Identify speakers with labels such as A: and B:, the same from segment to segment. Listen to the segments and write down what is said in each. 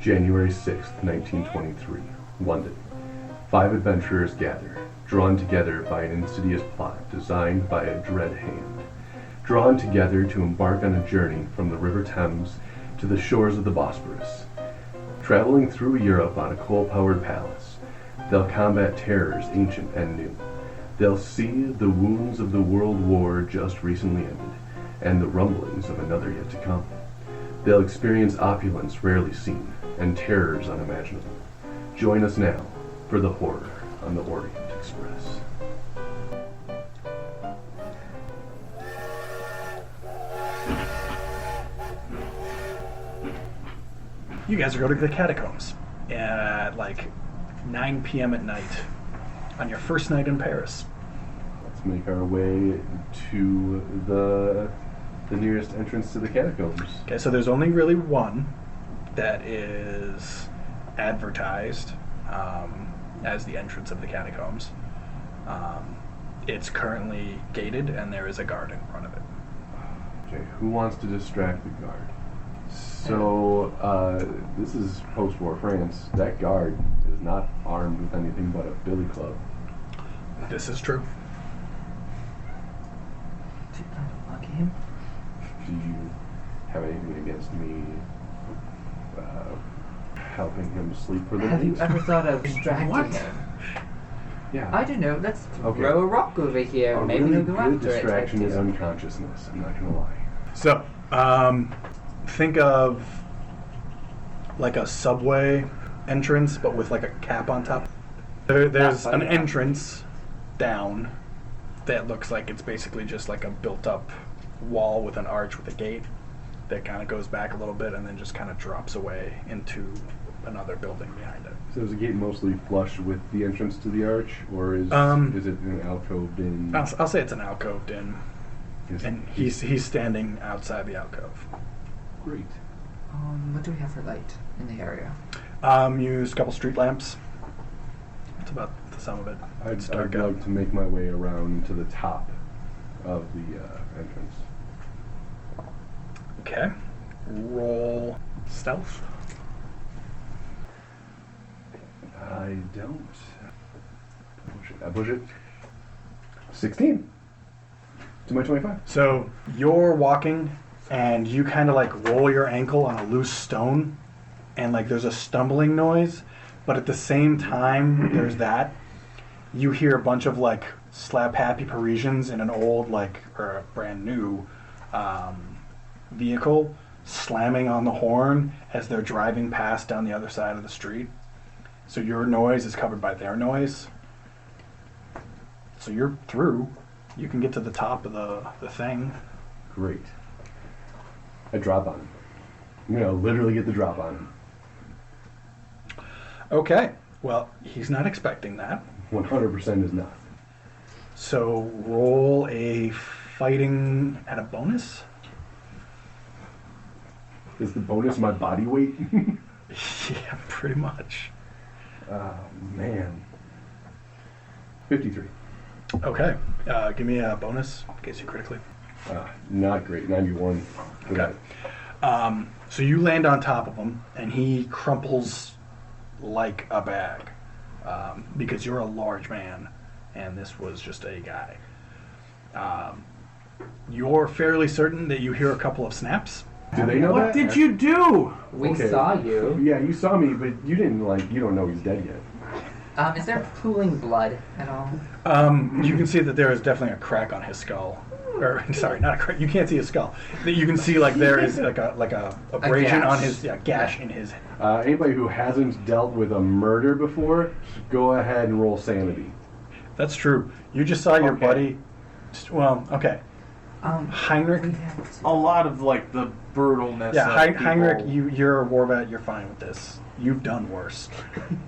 A: January 6th, 1923, London. 5 adventurers gather, drawn together by an insidious plot designed by a dread hand. Drawn together to embark on a journey from the River Thames to the shores of the Bosphorus. Traveling through Europe on a coal-powered palace, they'll combat terrors ancient and new. They'll see the wounds of the World War just recently ended, and the rumblings of another yet to come. They'll experience opulence rarely seen, and terrors unimaginable. Join us now for the horror on the Orient Express.
B: You guys are going to the catacombs at like 9 p.m. at night on your first night in Paris.
A: Let's make our way to the nearest entrance to the catacombs.
B: Okay, so there's only really one that is advertised as the entrance of the catacombs. It's currently gated, and there is a guard in front of it.
A: Okay, who wants to distract the guard? So, this is post-war France. That guard is not armed with anything but a billy club.
B: This is true.
C: Do you plan to lug him?
A: Do you have anything against me helping him sleep for the night?
C: Have you ever thought of distracting him?
A: Yeah.
C: I don't know. Let's
A: Okay.
C: throw a rock over here.
A: A
C: Maybe
A: really
C: he'll go
A: good
C: after
A: distraction
C: it.
A: is unconsciousness. I'm not gonna lie.
B: So, think of like a subway entrance, but with like a cap on top. There's an entrance down that looks like it's basically just like a built-up wall with an arch with a gate that kind of goes back a little bit and then just kind of drops away into another building behind it.
A: So is the gate mostly flush with the entrance to the arch, or is it an alcoved in?
B: I'll say it's an alcoved in, and he's standing outside the alcove.
A: Great.
C: What do we have for light in the area?
B: Use a couple street lamps. That's about the sum of it.
A: I'd like to make my way around to the top of the entrance.
B: Okay. Roll stealth.
A: I don't. I push it. 16. To my 25.
B: So you're walking and you kind of like roll your ankle on a loose stone and like there's a stumbling noise, but at the same time there's that. You hear a bunch of like slap happy Parisians in an old like or a brand new vehicle slamming on the horn as they're driving past down the other side of the street. So your noise is covered by their noise. So you're through. You can get to the top of the thing.
A: Great. I drop on him. Literally get the drop on him.
B: Okay. Well, he's not expecting that.
A: 100% is not.
B: So roll a fighting at a bonus.
A: Is the bonus my body weight?
B: Yeah, pretty much.
A: Oh, man. 53.
B: Okay. Give me a bonus in case you critically.
A: Not great. 91.
B: Okay. So you land on top of him, and he crumples like a bag because you're a large man, and this was just a guy. You're fairly certain that you hear a couple of snaps.
A: Do they know
D: What
A: that?
D: did you do?
C: We
A: Okay.
C: saw you.
A: Yeah, you saw me, but you didn't you don't know he's dead yet.
C: Is there pooling blood at all?
B: You can see that there is definitely a crack on his skull. Or sorry, not a crack. You can't see his skull. You can see like there is like a abrasion on his gash in his.
A: Anybody who hasn't dealt with a murder before, go ahead and roll sanity.
B: That's true. You just saw your buddy. Well, okay. Heinrich.
C: We have
D: A lot of like the brutalness.
B: Yeah,
D: of people.
B: Heinrich. You're a war vet. You're fine with this. You've done worse.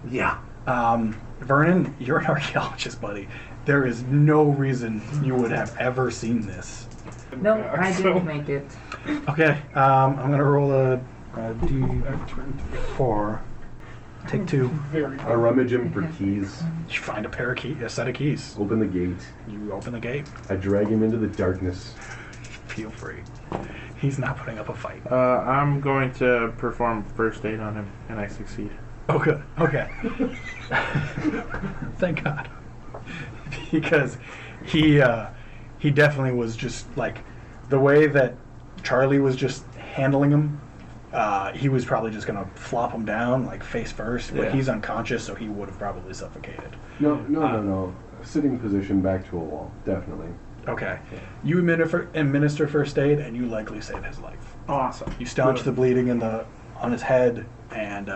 D: Yeah.
B: Vernon, you're an archaeologist, buddy. There is no reason you would have ever seen this.
C: No, I didn't make it.
B: Okay, I'm gonna roll a D4. Take 2.
A: I rummage him for keys.
B: You find a set of keys.
A: Open the gate.
B: You open the gate.
A: I drag him into the darkness.
B: Feel free. He's not putting up a fight.
D: I'm going to perform first aid on him, and I succeed.
B: Oh, good. Okay. Thank God. Because he definitely was just like the way that Charlie was just handling him. He was probably just gonna flop him down like face first, but
D: Yeah.
B: he's unconscious, so he would have probably suffocated.
A: No. Sitting position back to a wall, definitely.
B: Okay. You administer first aid, and you likely save his life.
D: Awesome.
B: You staunch the bleeding on his head, and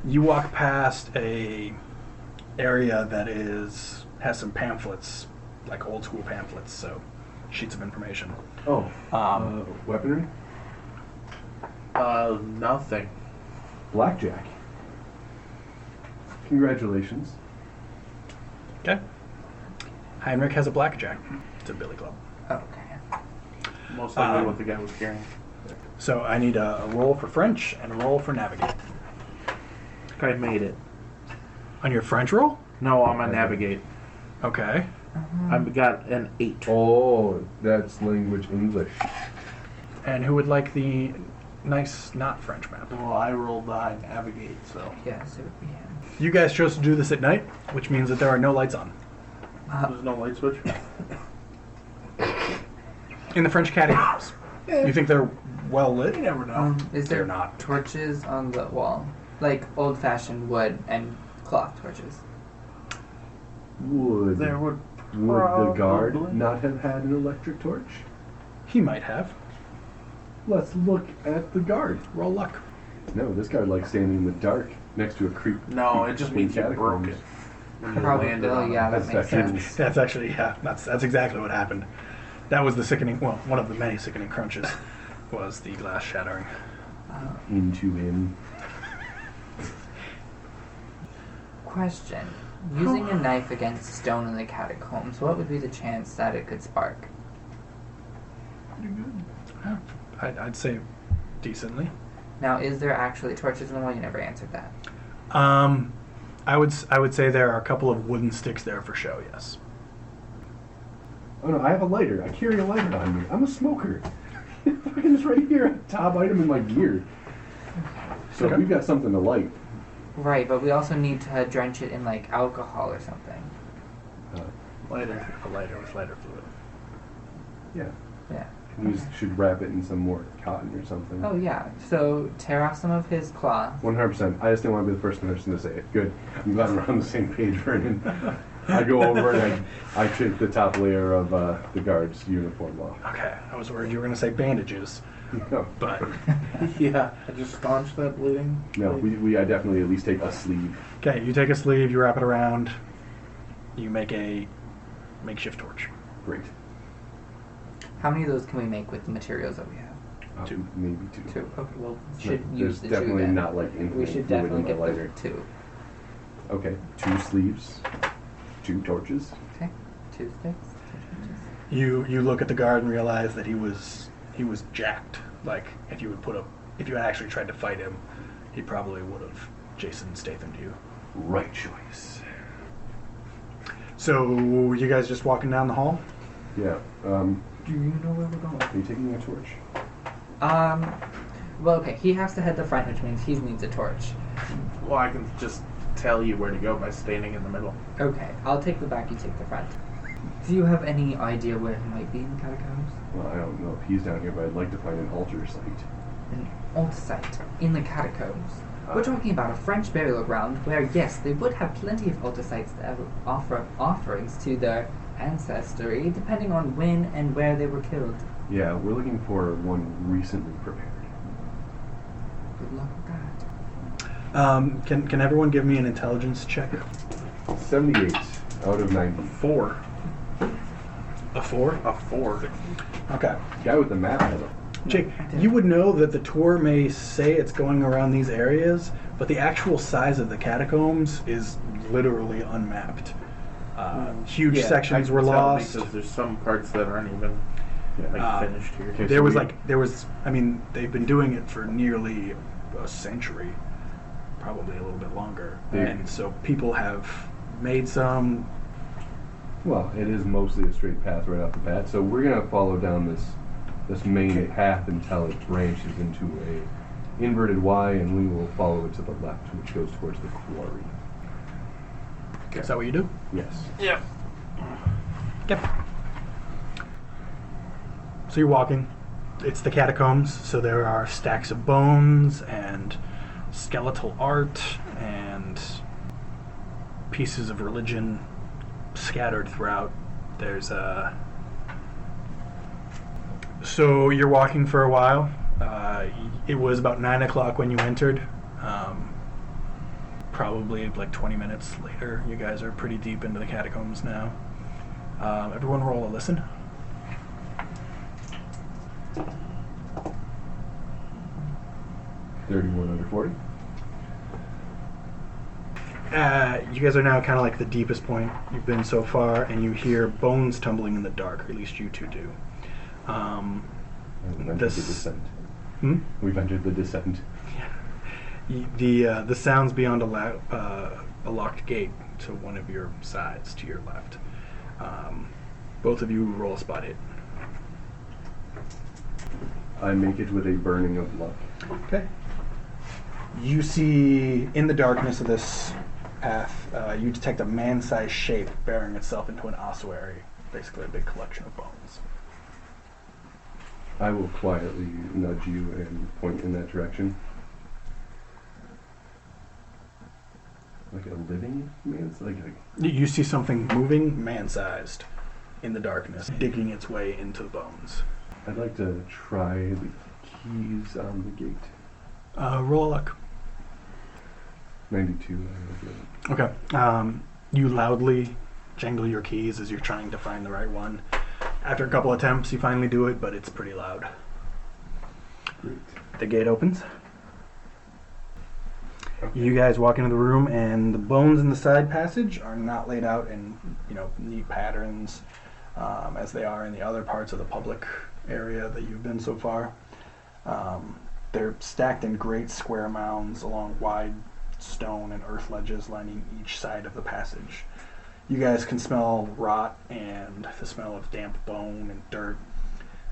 B: you walk past a area that has some pamphlets, like old school pamphlets, so sheets of information.
A: Oh, weaponry?
D: Nothing.
A: Blackjack. Congratulations.
B: Okay. Heinrich has a blackjack. It's a billy club.
C: Okay.
D: Most likely what the guy was carrying.
B: So I need a roll for French and a roll for navigate.
D: I made it.
B: On your French roll?
D: No, I'm gonna navigate.
B: Okay.
D: I've got an 8.
A: Oh, that's language English.
B: And who would like the nice not French map?
D: Well, I rolled I navigate, so.
C: Yeah, so it would be him.
B: You guys chose to do this at night, which means that there are no lights on.
D: There's no light switch?
B: In the French catacombs. You think they're well lit?
D: You never know.
C: Is there
B: They're not.
C: torches on the wall? Like old-fashioned wood and cloth torches?
A: Would
D: There would
A: the guard
D: probably-
A: not have had an electric torch?
B: He might have.
A: Let's look at the guard.
B: Roll luck.
A: No, this guard likes standing in the dark next to a creep.
D: No, it just means you broke it. When you
C: Probably.
D: landed
C: Oh,
D: on
C: yeah,
D: it.
C: that
A: That's
C: makes
A: actually-
C: sense.
B: That's actually, yeah, that's exactly what happened. That was the sickening, well, one of the many sickening crunches was the glass shattering.
A: Into him.
C: Question. Using a knife against stone in the catacombs, what would be the chance that it could spark?
B: I'd say decently.
C: Now, is there actually torches in the wall? You never answered that.
B: I would say there are a couple of wooden sticks there for show, yes.
A: Oh no, I have a lighter. I carry a lighter on me. I'm a smoker. Fucking it's right here, top item in my gear. So
B: Okay.
A: we've got something to light.
C: Right, but we also need to drench it in, like, alcohol or something.
D: Later.
B: A lighter with lighter fluid.
A: Yeah.
C: Yeah.
A: We should wrap it in some more cotton or something.
C: Oh, yeah. So, tear off some of his cloth.
A: 100%. I just didn't want to be the first person to say it. Good. I'm glad we're on the same page, Vernon. I go over and I take the top layer of the guard's uniform off.
B: Okay, I was worried you were going to say bandages,
A: No,
B: but
D: Yeah, I just staunched that bleeding.
A: no, I definitely at least take a sleeve.
B: okay, you take a sleeve, you wrap it around, you make a makeshift torch.
A: Great.
C: How many of those can we make with the materials that we have?
B: Two.
A: Maybe two.
C: Two. Okay, well, should
A: There's
C: use the two
A: definitely
C: then.
A: not like infinite
C: We should
A: fluid
C: definitely
A: in my
C: get
A: lighter.
C: the two.
A: Okay, 2 sleeves, 2 torches.
C: Okay, 2 sticks, 2 torches.
B: You look at the guard and realize that he was jacked. Like if you had actually tried to fight him, he probably would have Jason Stathamed you.
A: Right choice.
B: So you guys just walking down the hall?
A: Yeah.
C: Do you know where we're going?
A: Are you taking a torch?
C: Well, okay, he has to head the front, which means he needs a torch.
D: Well, I can just tell you where to go by standing in the middle.
C: Okay, I'll take the back, you take the front. Do you have any idea where he might be in the catacombs?
A: Well, I don't know if he's down here, but I'd like to find an altar site.
C: An old site in the catacombs. We're talking about a French burial ground where, yes, they would have plenty of altar sites that offer offerings to their ancestry, depending on when and where they were killed.
A: Yeah, we're looking for one recently prepared.
C: Good luck with that.
B: Can everyone give me an intelligence check?
A: 78 out of 90.
B: 4. A 4?
D: A 4.
B: Okay.
A: Guy with the map has a...
B: Jake, you would know that the tour may say it's going around these areas, but the actual size of the catacombs is literally unmapped. Huge
D: Yeah,
B: sections
D: I
B: were
D: can tell
B: lost.
D: because there's some parts that aren't even finished here.
A: Okay.
B: There was, I mean, they've been doing it for nearly a century, probably a little bit longer.
A: Yeah.
B: And so people have made some.
A: Well, it is mostly a straight path right off the bat, so we're going to follow down this this main
B: Okay.
A: path until it branches into a inverted Y, and we will follow it to the left, which goes towards the quarry.
B: Is that what you do?
A: Yes.
D: Yep.
B: Yep. So you're walking. It's the catacombs, so there are stacks of bones and skeletal art and pieces of religion scattered throughout. There's a... So you're walking for a while. It was about 9 o'clock when you entered. Probably like 20 minutes later. You guys are pretty deep into the catacombs now. Everyone roll a listen.
A: $31 under 40.
B: You guys are now kind of like the deepest point you've been so far, and you hear bones tumbling in the dark, or at least you two do.
A: And we've entered
B: This-
A: the descent.
B: Hmm?
A: We've entered the descent.
B: The sounds beyond a locked gate to one of your sides, to your left. Both of you roll a spot hit.
A: I make it with a burning of luck.
B: Okay. You see, in the darkness of this path, you detect a man-sized shape bearing itself into an ossuary, basically a big collection of bones.
A: I will quietly nudge you and point in that direction. Like a living man? It's like
B: You see something moving, man-sized, in the darkness, digging its way into the bones.
A: I'd like to try the keys on the gate.
B: Roll a luck.
A: 92. I don't know.
B: Okay. You loudly jangle your keys as you're trying to find the right one. After a couple attempts, you finally do it, but it's pretty loud.
A: Great.
B: The gate opens. You guys walk into the room, and the bones in the side passage are not laid out in, neat patterns as they are in the other parts of the public area that you've been so far. They're stacked in great square mounds along wide stone and earth ledges lining each side of the passage. You guys can smell rot and the smell of damp bone and dirt.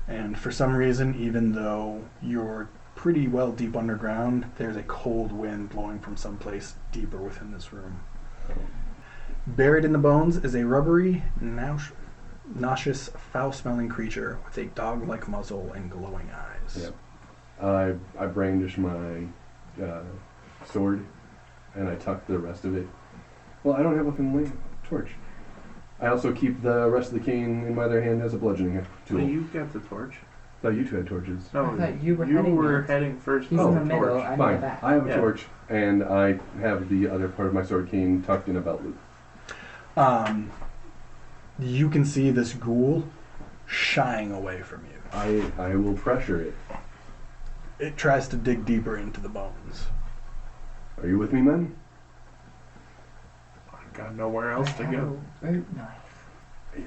B: And for some reason, even though you're pretty well deep underground, there's a cold wind blowing from someplace deeper within this room. Buried in the bones is a rubbery, nauseous, foul-smelling creature with a dog-like muzzle and glowing eyes.
A: Yep. I brandish my sword, and I tuck the rest of it. Well, I don't have a torch. I also keep the rest of the cane in my other hand as a bludgeoning tool.
D: Well, you got the torch.
A: I thought you two had torches.
D: No,
C: I thought you were
D: you
C: heading
D: were
C: north.
D: heading first.
C: He's
D: with
C: in
D: the
C: the middle,
D: torch.
C: I'm in
A: Fine.
C: the back.
A: I have a
D: Yeah.
A: torch, and I have the other part of my sword cane tucked in a belt loop.
B: You can see this ghoul shying away from you.
A: I will pressure it.
B: It tries to dig deeper into the bones.
A: Are you with me, men?
D: I got nowhere else to go.
C: Root knife.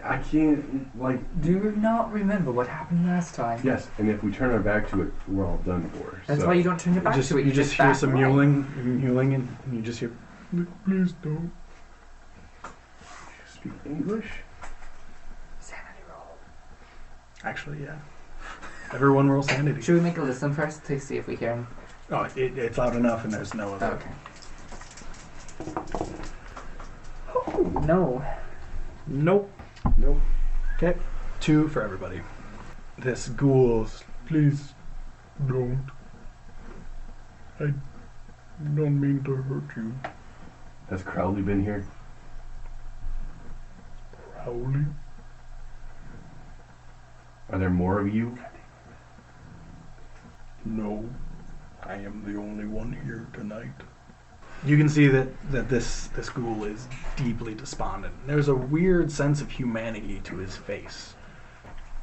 A: I can't,
C: Do you not remember what happened last time?
A: yes, and if we turn our back to it, we're all done for.
C: That's
A: so.
C: why you don't turn your back to it.
B: You just hear
C: back
B: some
C: away.
B: mewling, and you just hear, please don't.
A: Speak English?
C: Sanity roll.
B: Actually, yeah. Everyone roll sanity.
C: Should we make a listen first to see if we hear him?
B: Oh, it's loud enough, and there's no other.
C: Okay. Oh, no.
B: Nope.
A: Nope.
B: Okay. 2 for everybody. This ghoul's, please don't. I don't mean to hurt you.
A: Has Crowley been here?
B: Crowley?
A: Are there more of you?
B: No. I am the only one here tonight. You can see that this ghoul is deeply despondent. There's a weird sense of humanity to his face.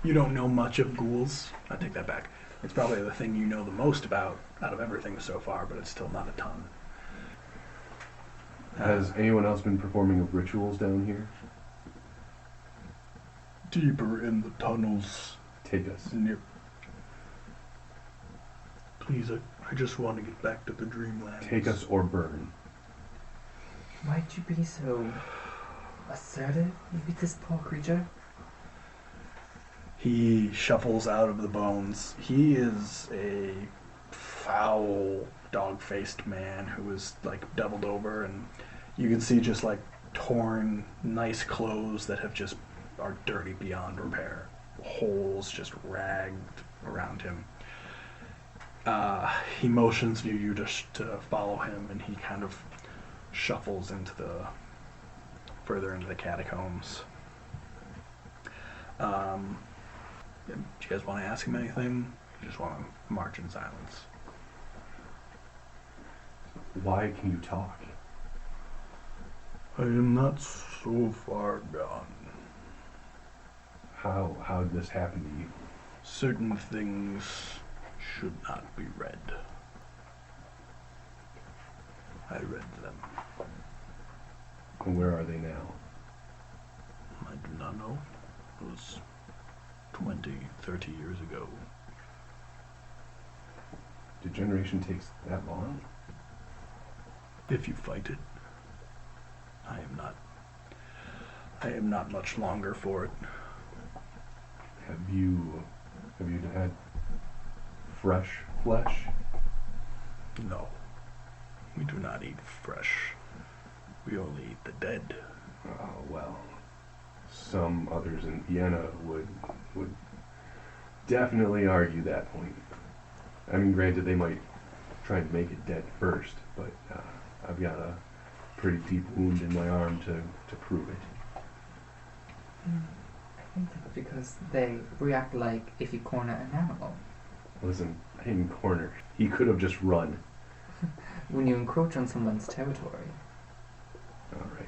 B: You don't know much of ghouls. I take that back. It's probably the thing you know the most about out of everything so far, but it's still not a ton.
A: Has anyone else been performing rituals down here?
B: Deeper in the tunnels.
A: Take us.
B: Near. Please, I just want to get back to the dreamlands.
A: Take us or burn.
C: Why'd you be so assertive with this poor creature?
B: He shuffles out of the bones. He is a foul, dog-faced man who is like doubled over, and you can see just like torn, nice clothes that have just are dirty beyond repair. Holes just ragged around him. He motions you just to follow him, and he kind of shuffles further into the catacombs. Do you guys want to ask him anything? You just want to march in silence?
A: Why can you talk?
B: I am not so far gone.
A: How did this happen to you?
B: Certain things should not be read. I read them.
A: And where are they now?
B: I do not know. It was 20, 30 years ago.
A: Degeneration takes that long?
B: If you fight it, I am not much longer for it.
A: Have you had fresh flesh?
B: No. We do not eat fresh. We only eat the dead.
A: Oh, well. Some others in Vienna would definitely argue that point. I mean, granted, they might try and make it dead first, but I've got a pretty deep wound in my arm to prove it.
C: I think that's because they react like if you corner an animal.
A: Listen, I didn't corner. He could have just run.
C: When you encroach on someone's territory.
A: Alright.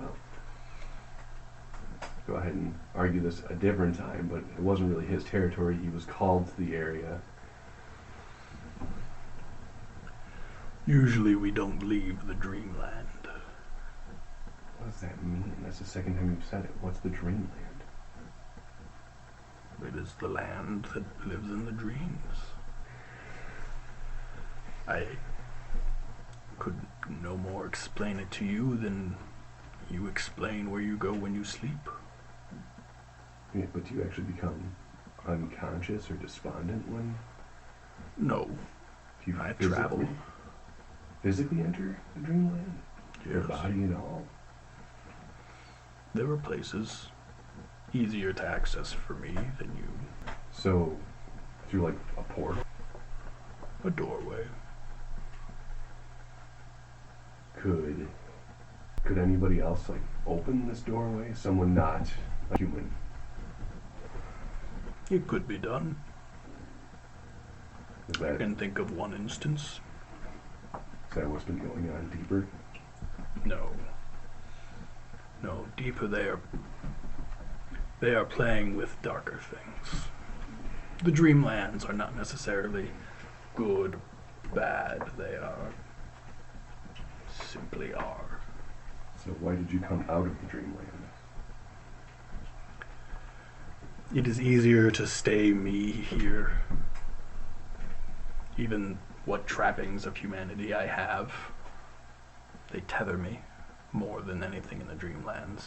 A: Go ahead and argue this a different time, but it wasn't really his territory. He was called to the area.
B: Usually we don't leave the dreamland.
A: What does that mean? That's the second time you've said it. What's the dreamland?
B: It is the land that lives in the dreams. I could no more explain it to you than you explain where you go when you sleep.
A: Yeah, but do you actually become unconscious or despondent when
B: No,
A: you
B: I travel.
A: physically enter the dreamland? Your
B: Yes.
A: body and all?
B: There are places easier to access for me than you.
A: So, through like a portal?
B: A doorway.
A: Could anybody else like open this doorway? Someone not a human?
B: It could be done.
A: Is
B: I
A: that,
B: can think of one instance.
A: is that what's been going on deeper?
B: No. No, deeper they are playing with darker things. The dreamlands are not necessarily good, bad. They are simply are.
A: So why did you come out of the dreamland?
B: It is easier to stay me here. Even what trappings of humanity I have, they tether me more than anything in the dreamlands.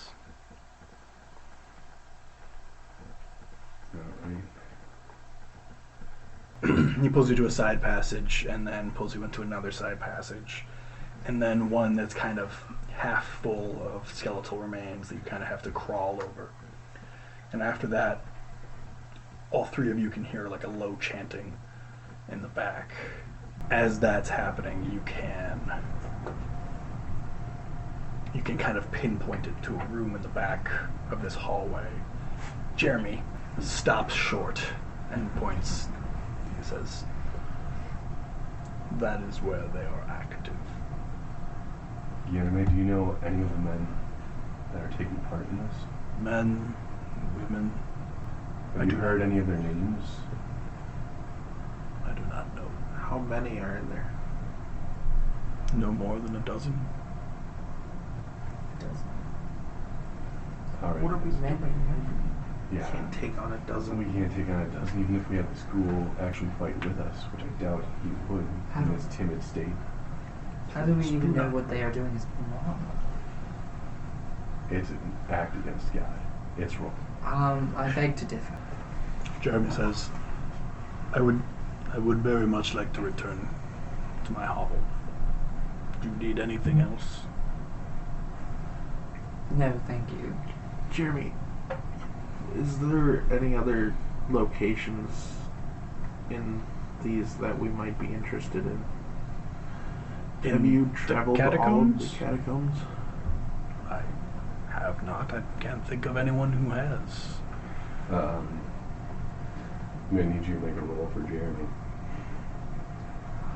A: Alright.
B: He pulls you to a side passage and then pulls you into another side passage, and then one that's kind of half full of skeletal remains that you kind of have to crawl over. And after that, all three of you can hear like a low chanting in the back. As that's happening, you can kind of pinpoint it to a room in the back of this hallway. Jeremy stops short and points. He says, "That is where they are active."
A: Yaname, do you know any of the men that are taking part in this?
B: Men, women, I
A: Have you
B: do
A: heard
B: not.
A: any of their names?
B: I do not know.
D: How many are in there?
B: No more than a dozen.
C: It does.
A: Alright.
D: What are we
C: Men
D: doing?
A: Yeah.
D: Can't take on a
A: We
D: dozen.
A: can't take on a dozen, even if we had the school actually fight with us, which I doubt he would
C: How
A: in
C: do-
A: his timid state.
C: How do we even know
B: Spuna.
C: what they are doing is wrong?
A: It's an act against God. It's wrong.
C: I beg to differ.
B: Jeremy says, I would very much like to return to my hovel. Do you need anything else?
C: No, thank you.
D: Jeremy, is there any other locations in these that we might be interested in? Have you traveled to all of
B: catacombs?
D: the catacombs?
B: I have not. I can't think of anyone who has.
A: I'm gonna need you to make a roll for Jeremy.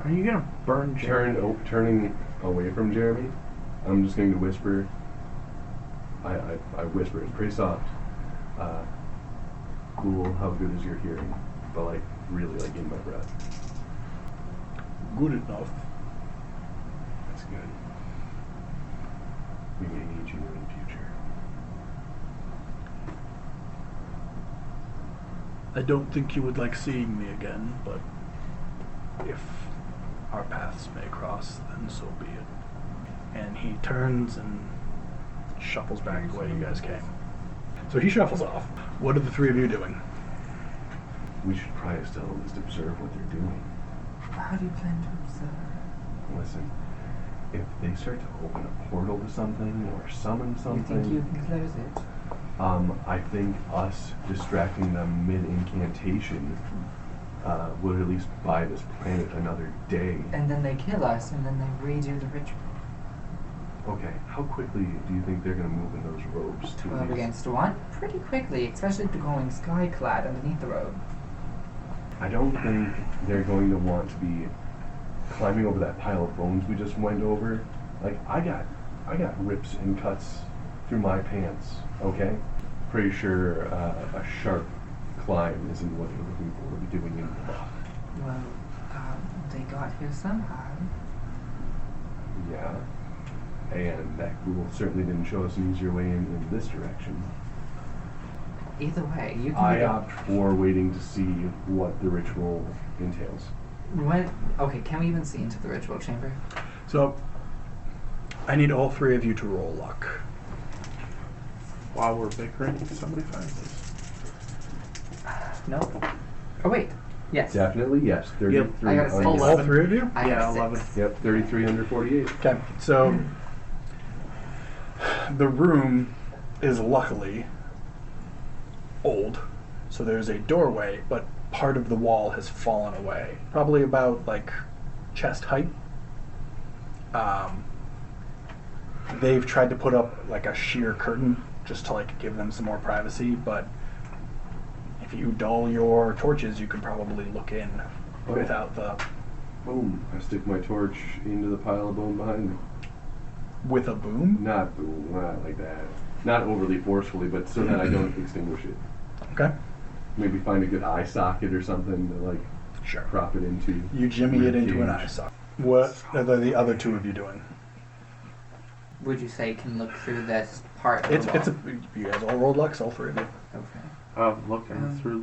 D: Are you gonna burn Jeremy?
A: Turning away from Jeremy, I'm just going to whisper. I whisper. It's pretty soft. Cool. How good is your hearing? But like really, like in my breath.
B: Good enough.
A: That's good. We may need you in the future.
B: I don't think you would like seeing me again, but if our paths may cross, then so be it. And he turns and shuffles back the way you guys came. So he shuffles off. What are the three of you doing?
A: We should probably still at least observe what they're doing.
C: How do you plan to observe?
A: Listen, if they start to open a portal to something or summon
C: You
A: something,
C: think you can close it?
A: I think us distracting them mid-incantation would at least buy this planet another day.
C: And then they kill us, and then they redo the ritual.
A: Okay, how quickly do you think they're going to move in those robes?
C: 12 against 1? Pretty quickly, especially if they're going sky-clad underneath the robe.
A: I don't think they're going to want to be climbing over that pile of bones we just went over. Like, I got rips and cuts through my pants, okay? Pretty sure a sharp climb isn't what they're looking forward to doing in the rock.
C: Well, they got here somehow.
A: Yeah. And that ghoul certainly didn't show us an easier way in this direction.
C: Either way, you can
A: I
C: either-
A: opt for waiting to see what the ritual entails.
C: Okay, can we even see into the ritual chamber?
B: So, I need all three of you to roll luck.
D: While we're bickering, can somebody find this?
C: No. Oh wait. Yes.
A: Definitely, yes. 33
C: I got a six.
A: under-
B: All three of you?
C: I
D: Yeah,
C: got
D: 11.
C: 6.
A: Yep, 33 under 48.
B: Okay, so the room is luckily old, so there's a doorway, but part of the wall has fallen away, probably about like chest height. They've tried to put up like a sheer curtain just to like give them some more privacy, but if you dull your torches, you could probably look in
A: Oh.
B: without the
A: Boom. I stick my torch into the pile of bone behind me.
B: with a boom.
A: Not boom, not like that. Not overly forcefully, but so that I don't extinguish it.
B: Okay,
A: Maybe find a good eye socket or something to like
B: sure.
A: prop it into.
B: You jimmy it into an
A: Ribcage.
B: eye socket. What are the other two of you doing?
C: Would you say can look through this part of
B: It's
C: the
B: it's
C: wall?
B: you guys all rolled luck, all three of you.
C: Okay.
D: I'm looking through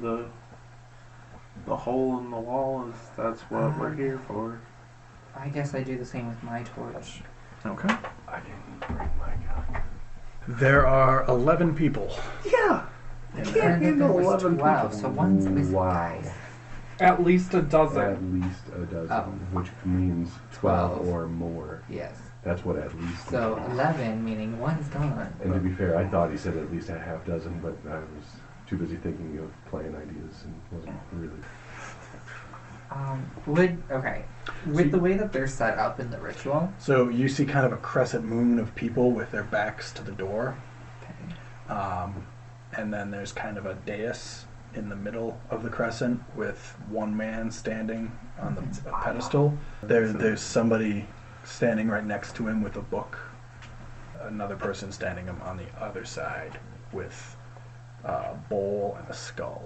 D: the hole in the wall. Is that's what we're here for?
C: I guess I do the same with my torch.
B: Okay.
A: I didn't bring my gun.
B: There are 11 people.
D: Yeah.
C: And
D: Can't
C: then there
D: handle
C: was
D: 11
C: 12,
D: people.
C: so one's missing,
A: Wow.
C: guys.
D: At least a
A: At
D: dozen.
A: least a dozen,
C: Oh.
A: which means 12
C: 12.
A: or more.
C: Yes.
A: That's what at least.
C: So
A: means.
C: 11, meaning one's gone.
A: And to be fair, I thought he said at least a half dozen, but I was too busy thinking of playing ideas and wasn't really.
C: With the way that they're set up in the ritual.
B: So you see kind of a crescent moon of people with their backs to the door.
C: Okay.
B: And then there's kind of a dais in the middle of the crescent with one man standing on the pedestal. There's somebody standing right next to him with a book. Another person standing on the other side with a bowl and a skull.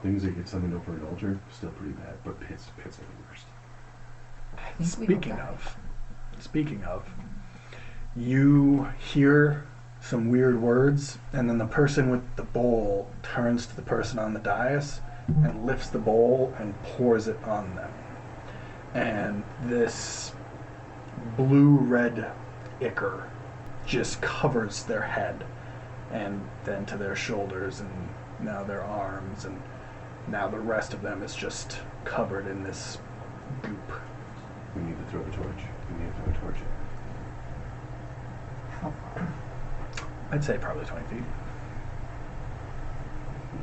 A: Things that get summoned over an altar, still pretty bad, but pits are the worst.
C: I think we
B: Speaking
C: got
B: of, you hear some weird words, and then the person with the bowl turns to the person on the dais and lifts the bowl and pours it on them. And this blue-red ichor just covers their head and then to their shoulders and now their arms, and Now the rest of them is just covered in this goop.
A: We need to throw the torch. We need to throw a torch.
C: How far?
B: I'd say probably 20 feet.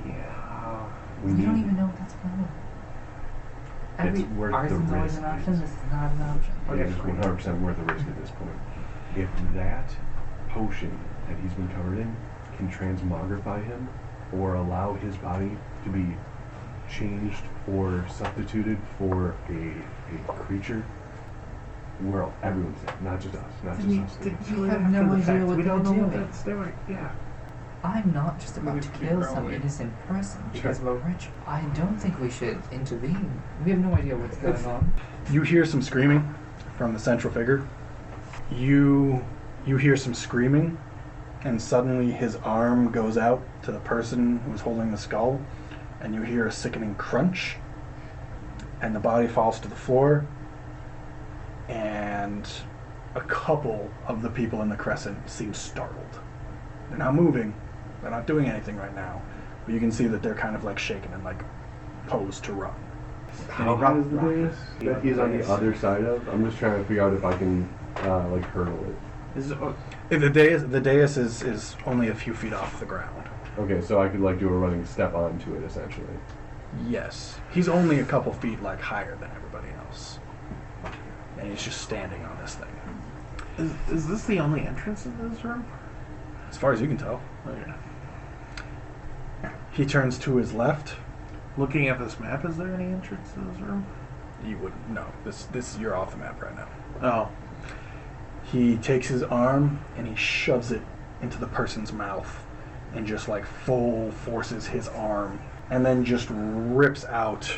A: Yeah.
C: We don't even know what that's for.
A: It's worth the
C: Arson's always
A: risk.
C: an option. This is not an option.
A: It is 100% worth the risk at this point. If that potion that he's been covered in can transmogrify him or allow his body to be changed or substituted for a creature, everyone's there, not just us, not just us.
C: We have no idea what
D: we
C: they're
D: don't know what
C: doing.
D: that's doing. Yeah.
C: I'm not just about
B: We
C: to
B: keep
C: kill some
B: rolling.
C: innocent person because
A: Sure.
C: of a ritual. I don't think we should intervene. We have no idea what's going on.
B: You hear some screaming from the central figure. You hear some screaming, and suddenly his arm goes out to the person who's holding the skull, and you hear a sickening crunch, and the body falls to the floor, and a couple of the people in the crescent seem startled. They're not moving, they're not doing anything right now, but you can see that they're kind of like shaken and like posed to run.
A: How high is the dais that he's on the other side of? I'm just trying to figure out if I can like hurdle it.
B: The dais is only a few feet off the ground.
A: Okay, so I could like do a running step onto it essentially.
B: Yes. He's only a couple feet like higher than everybody else. And he's just standing on this thing.
D: Is this the only entrance in this room?
B: As far as you can tell.
D: Okay.
B: He turns to his left.
D: Looking at this map, is there any entrance to this room?
B: You wouldn't know. This you're off the map right now.
D: Oh.
B: He takes his arm and he shoves it into the person's mouth and just like full forces his arm and then just rips out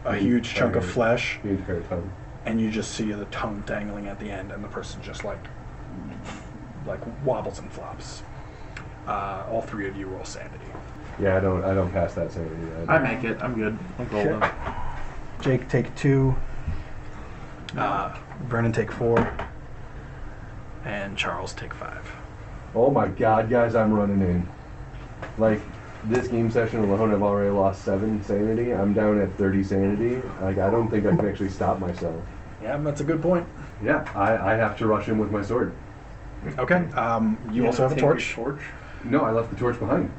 B: a huge chunk of flesh,
A: The entire tongue.
B: and you just see the tongue dangling at the end, and the person just like wobbles and flops. All three of you roll sanity.
A: Yeah, I don't pass that sanity.
D: I make it. I'm good. I'm golden.
B: Jake, take 2. Vernon, take 4. And Charles, take 5.
A: Oh my god, guys, I'm running in. Like, this game session alone, I've already lost 7 sanity. I'm down at 30 sanity. Like, I don't think I can actually stop myself.
B: Yeah, that's a good point.
A: Yeah, I have to rush in with my sword.
B: Okay. You also have a torch.
A: No, I left the torch behind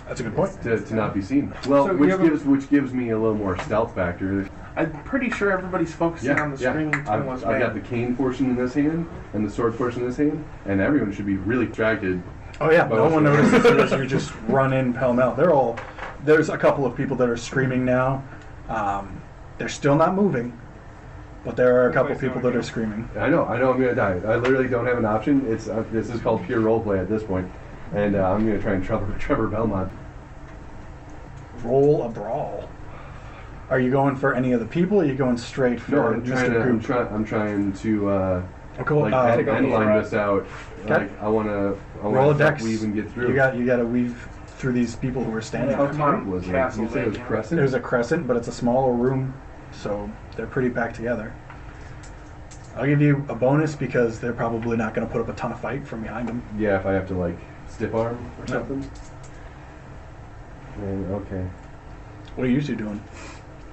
B: That's a good point.
A: to not be seen. Well,
D: So
A: which gives me a little more stealth factor.
D: I'm pretty sure everybody's focusing on the screaming
A: I've
D: Thomas
A: got the cane portion in this hand and the sword portion in this hand, and everyone should be really distracted.
B: Oh yeah,
A: But
B: no
A: also-
B: one notices you as you just run in pell-mell. There's a couple of people that are screaming now. They're still not moving, but there are a couple of people that are screaming.
A: I know I'm gonna die. I literally don't have an option. It's this is called pure roleplay at this point, and I'm gonna try and Trevor Belmont.
B: Roll a brawl. Are you going for any of the people? Or are you going straight for
A: No, I'm
B: Mr. Goop?
A: I'm trying to
B: Oh, cool.
A: like
B: Okay.
A: end line this out.
B: Okay.
A: Like I wanna
B: Roll a dex.
A: we even get through.
B: You got to weave through these people who are standing.
A: How
B: there.
A: tight was it? You said it was crescent.
B: There's a crescent, but it's a smaller room, so they're pretty packed together. I'll give you a bonus because they're probably not going to put up a ton of fight from behind them.
A: Yeah, if I have to like stiff arm or
B: No.
A: something. And, okay.
B: What are you two doing?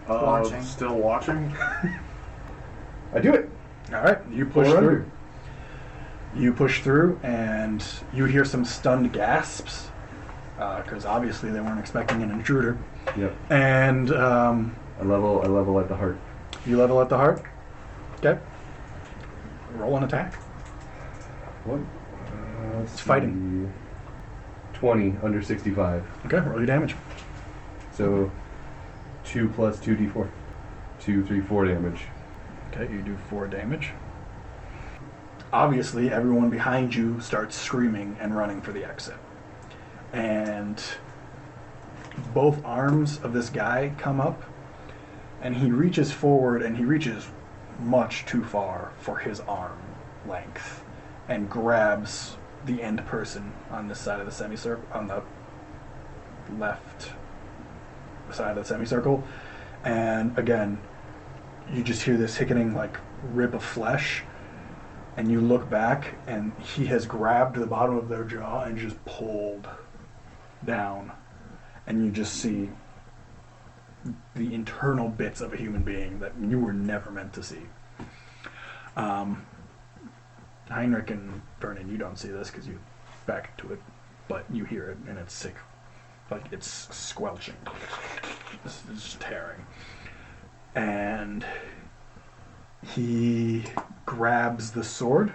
C: Watching.
D: Still watching?
A: I do it.
B: All right, you push
A: Four
B: through.
A: under.
B: You push through, and you hear some stunned gasps because obviously they weren't expecting an intruder.
A: Yep.
B: And
A: I level at the heart.
B: you level at the heart. Okay. Roll an attack.
A: What?
B: It's fighting.
A: 20 under 65.
B: Okay, roll your damage.
A: So 2 plus 2d4. 2, 3, 4 damage.
B: Okay, you do 4 damage. Obviously, everyone behind you starts screaming and running for the exit. And both arms of this guy come up, and he reaches forward, and he reaches much too far for his arm length, and grabs the end person on this side of the semicircle, on the left side of the semicircle. And again, you just hear this hickening like rip of flesh, and you look back, and he has grabbed the bottom of their jaw and just pulled down, and you just see the internal bits of a human being that you were never meant to see. Heinrich and Vernon, you don't see this because you back to it, but you hear it and it's sick. Like it's squelching. It's just tearing. And he grabs the sword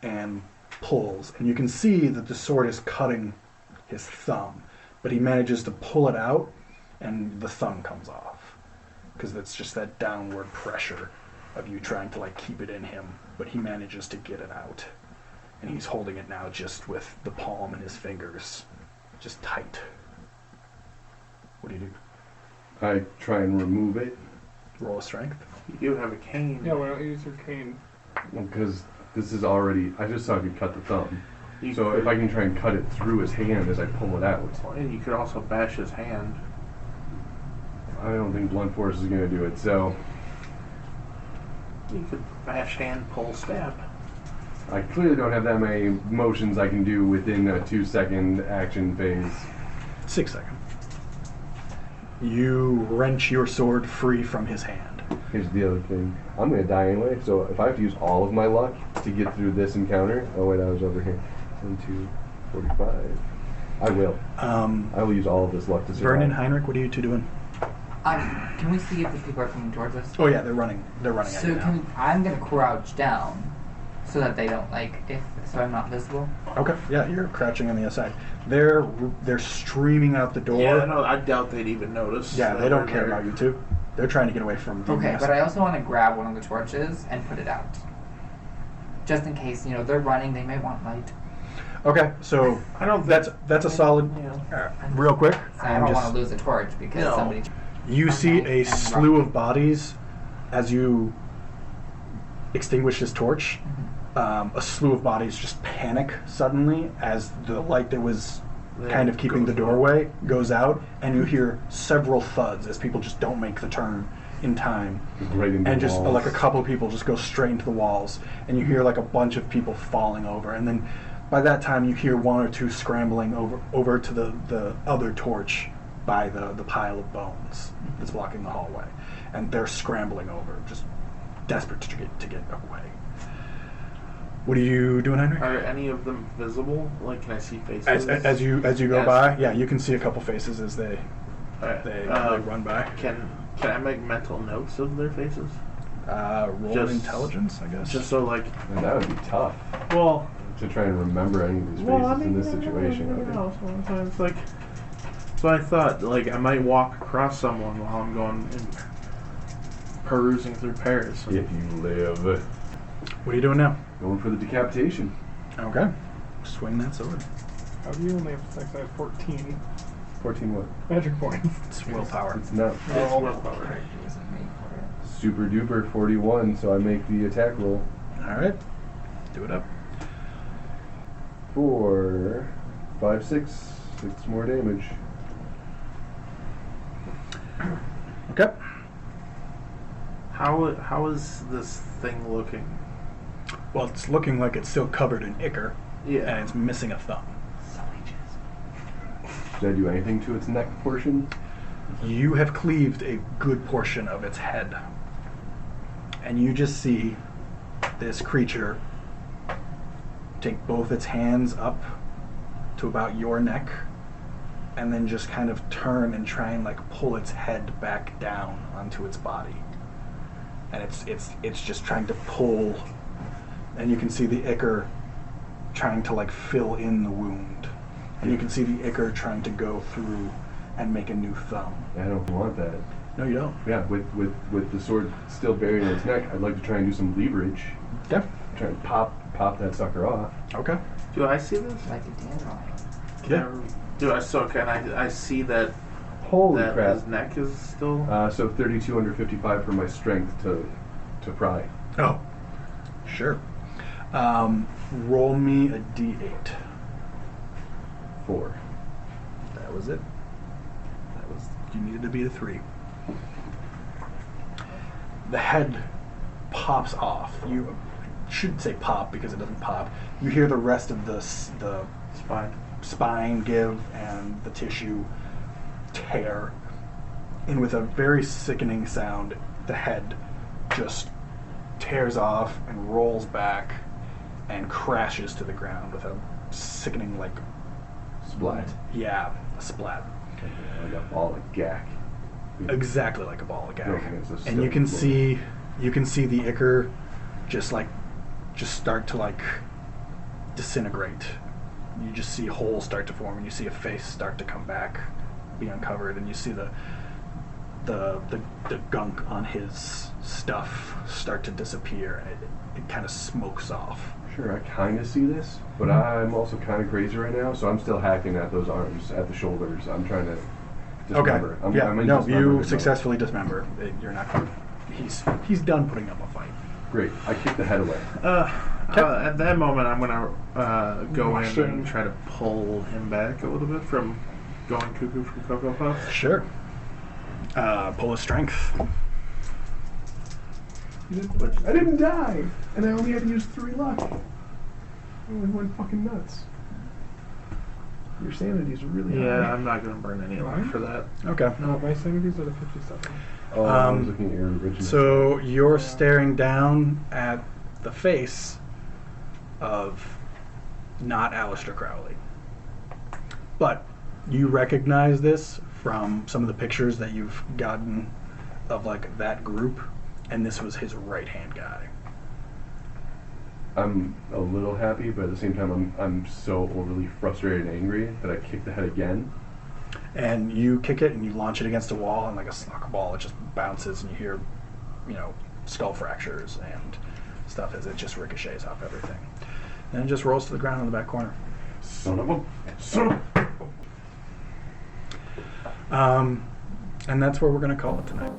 B: and pulls. And you can see that the sword is cutting his thumb. But he manages to pull it out and the thumb comes off. Because it's just that downward pressure of you trying to like keep it in him. But he manages to get it out. And he's holding it now just with the palm in his fingers. Just tight. What do you do?
A: I try and remove it.
B: Roll a strength.
D: You do have a cane.
E: Yeah, why don't you use your cane?
A: Because this is already... I just saw if you cut the thumb. So
D: could,
A: if I can try and cut it through his hand as I pull it out.
D: And you could also bash his hand.
A: I don't think blunt force is going to do it, so...
D: You could bash hand, pull, stab.
A: I clearly don't have that many motions I can do within a 2-second action phase.
B: 6 seconds. You wrench your sword free from his hand.
A: Here's the other thing. I'm going to die anyway, so if I have to use all of my luck to get through this encounter... Oh wait, I was over here. 1, 2, 45. I will. I will use all of this luck to survive.
B: Vernon, Heinrich, what are you two doing?
C: Can we see if the people are coming towards us?
B: Oh yeah, they're running. They're running
C: So
B: at you now.
C: I'm gonna crouch down so that they don't so I'm not visible.
B: Okay, yeah, you're crouching on the other side. They're streaming out the door.
D: Yeah, no, I doubt they'd even notice.
B: Yeah,
D: that
B: they don't
D: we're
B: care
D: there.
B: about you two. They're trying to get away from the
C: Okay,
B: massacre.
C: but I also want to grab one of the torches and put it out, just in case they're running. They may want light.
B: Okay, so
D: I don't.
B: that's a solid.
D: Yeah.
B: Real quick,
C: So I don't want to lose a torch because
D: No.
C: somebody.
B: You see
C: Okay,
B: a
C: and
B: slew
C: rock.
B: of bodies as you extinguish his torch. A slew of bodies just panic suddenly as the light that was kind of keeping the doorway goes out, and you hear several thuds as people just don't make the turn in time.
A: Right into
B: And
A: the
B: just
A: walls.
B: like a couple of people just go straight into the walls, and you hear like a bunch of people falling over, and then by that time you hear one or two scrambling over to the other torch by the pile of bones that's blocking the hallway, and they're scrambling over, just desperate to get away. What are you doing, Henry?
D: Are any of them visible? Like, can I see faces?
B: As you go
D: Yes.
B: by, yeah, you can see a couple faces as they
D: Alright,
B: they run by.
D: Can I make mental notes of their faces?
B: Roll
D: Just-
B: intelligence, I guess.
D: Just so, like,
A: And that would be tough
D: well,
A: to try and remember any of these faces in this situation.
D: Sometimes, like, so I thought, like, I might walk across someone while I'm going and perusing through Paris.
A: If you live.
B: What are you doing now?
A: Going for the decapitation.
B: Okay, swing that sword.
E: How do you only have 6? I have 14
A: 14 what?
E: magic points.
B: It's willpower.
A: It's not.
D: It's willpower.
C: It wasn't made for it.
A: Super duper 41, so I make the attack roll.
B: All right, do it up.
A: 4, 5, 6. 6 more damage.
B: Okay.
D: How is this thing looking?
B: Well, it's looking like it's still covered in ichor,
D: Yeah.
B: and it's missing a thumb.
A: Did I do anything to its neck portion?
B: You have cleaved a good portion of its head, and you just see this creature take both its hands up to about your neck, and then just kind of turn and try and like pull its head back down onto its body. And it's just trying to pull, and you can see the ichor trying to like fill in the wound, and you can see the ichor trying to go through and make a new thumb.
A: I don't want that.
B: No, you don't.
A: Yeah, with the sword still buried in its neck, I'd like to try and do some leverage.
B: Yeah.
A: Try and pop that sucker off.
B: Okay.
D: Do I see this?
C: Like a dandelion.
B: Yeah.
D: Do I? So can I see that
A: Holy
D: that
A: crap.
D: his neck is still?
A: So 32 under 55 for my strength to pry.
B: Oh, sure. Roll me a d8.
A: 4.
B: That was it. You needed to be a 3. The head pops off. You shouldn't say pop because it doesn't pop. You hear the rest of the
D: Spine.
B: spine give and the tissue tear, and with a very sickening sound, the head just tears off and rolls back and crashes to the ground with a sickening, like,
A: Splat.
B: yeah, a splat.
A: Like a ball of gack.
B: Exactly like a ball of
A: No,
B: gag.
A: it's a
B: And you
A: stone
B: can see the ichor just start to like disintegrate. You just see holes start to form, and you see a face start to come back, be uncovered, and you see the gunk on his stuff start to disappear, and it kind of smokes off.
A: Sure, I kind of see this, but I'm also kind of crazy right now, so I'm still hacking at those arms, at the shoulders. I'm trying to dismember.
B: Okay.
A: I'm in
B: No,
A: dismember
B: you
A: mode.
B: successfully dismember. You're not going. He's done putting up a fight.
A: Great. I kick the head away.
D: At that moment, I'm gonna go in
E: Russian.
D: and try to pull him back a little bit from going cuckoo from Cocoa Puffs.
B: Sure. Pull a strength.
A: I didn't die, and I only had to use 3 luck. I went fucking nuts. Your sanity's really high.
D: Yeah, I'm not gonna burn any luck for that.
B: Okay.
E: No, my sanity's at a 57.
A: Oh, I was looking at your original.
B: So you're staring down at the face of not Aleister Crowley. But you recognize this from some of the pictures that you've gotten of like that group, and this was his right-hand guy.
A: I'm a little happy, but at the same time, I'm so overly frustrated and angry that I kick the head again.
B: And you kick it and you launch it against a wall, and like a soccer ball, it just bounces, and you hear, skull fractures and stuff as it just ricochets off everything. And it just rolls to the ground in the back corner.
A: Son of a...
B: And that's where we're going to call it tonight.